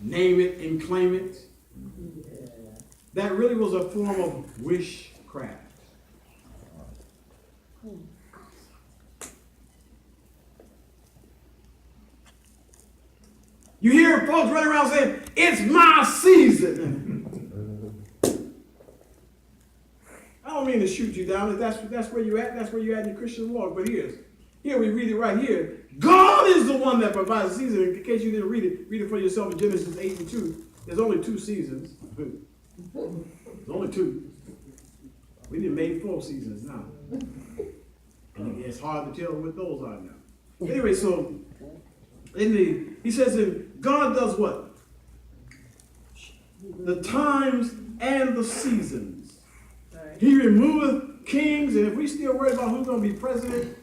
name it and claim it. That really was a form of witchcraft. You hear folks running around saying, it's my season. I don't mean to shoot you down. If that's where you're at. That's where you're at in the Christian walk. But here we read it right here. God is the one that provides the season. In case you didn't read it for yourself in Genesis 8:2. There's only 2 seasons. There's only 2. We didn't make 4 seasons now. And it's hard to tell what those are now. Anyway, so he says that God does what? The times and the seasons. He removeth kings, and if we still worry about who's going to be president,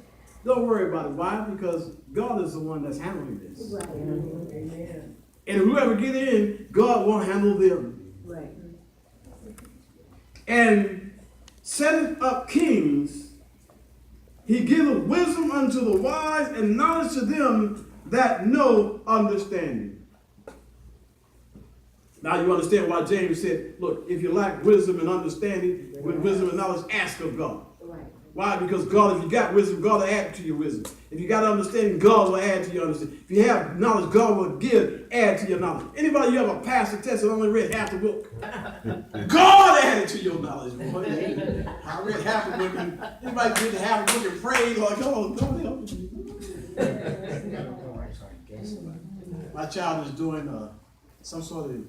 don't worry about it. Why? Because God is the one that's handling this. Right. Amen. And whoever get in, God won't handle them. Right. And setteth up kings, he giveth wisdom unto the wise and knowledge to them that know understanding. Now you understand why James said, look, if you lack wisdom and understanding, with wisdom and knowledge, ask of God. Right. Why? Because God, if you got wisdom, God will add to your wisdom. If you got understanding, God will add to your understanding. If you have knowledge, God will add to your knowledge. Anybody you ever passed a test and only read half the book? God added to your knowledge. Boy. I read half the book. And anybody read half the book and prayed like, oh, God help me. My child is doing some sort of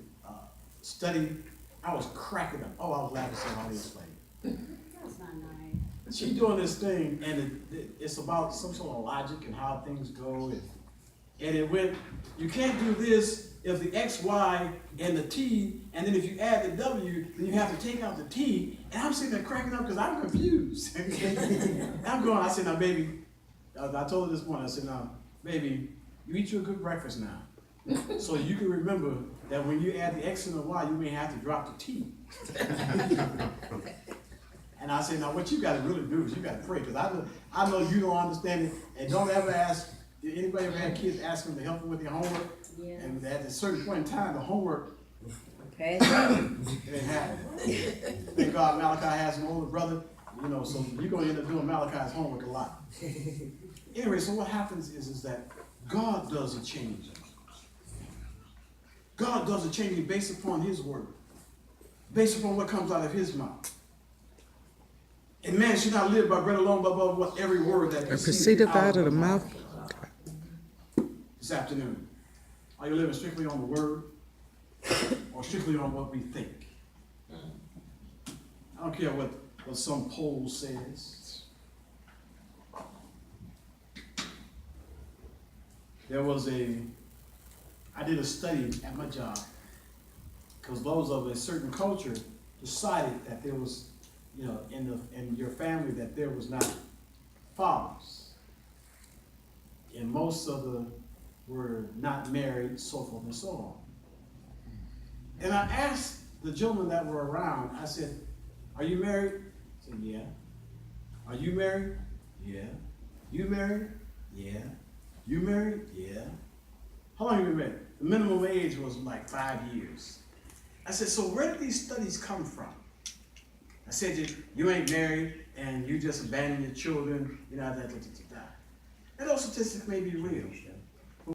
study. I was cracking up. Oh, I was laughing so hard to explain. That's not nice. She's doing this thing, and it's about some sort of logic and how things go. And it went, you can't do this if the X, Y, and the T, and then if you add the W, then you have to take out the T. And I'm sitting there cracking up because I'm confused. I'm going, I said, now, baby, I told her this morning, I said, now, baby, you eat you a good breakfast now. So you can remember that when you add the X and the Y, you may have to drop the T. And I said, now what you got to really do is you got to pray, because I know you don't understand it, and don't ever ask, did anybody ever had kids ask them to help them with their homework? Yeah. And at a certain point in time, the homework, it didn't happen. Thank God Malachi has an older brother, so you're going to end up doing Malachi's homework a lot. Anyway, so what happens is that God does a change. God does a change based upon his word, based upon what comes out of his mouth. And man should not live by bread alone, but by what every word that proceedeth out of the mouth. This afternoon, are you living strictly on the word or strictly on what we think? I don't care what some poll says. I did a study at my job because those of a certain culture decided that there was, in your family, that there was not fathers. And most of them were not married, so forth and so on. And I asked the gentlemen that were around, I said, are you married? I said, yeah. Are you married? Yeah. You married? Yeah. You married? Yeah. How long have you been married? The minimum age was like 5 years. I said, so where did these studies come from? I said, you ain't married and you just abandon your children, And those statistics may be real.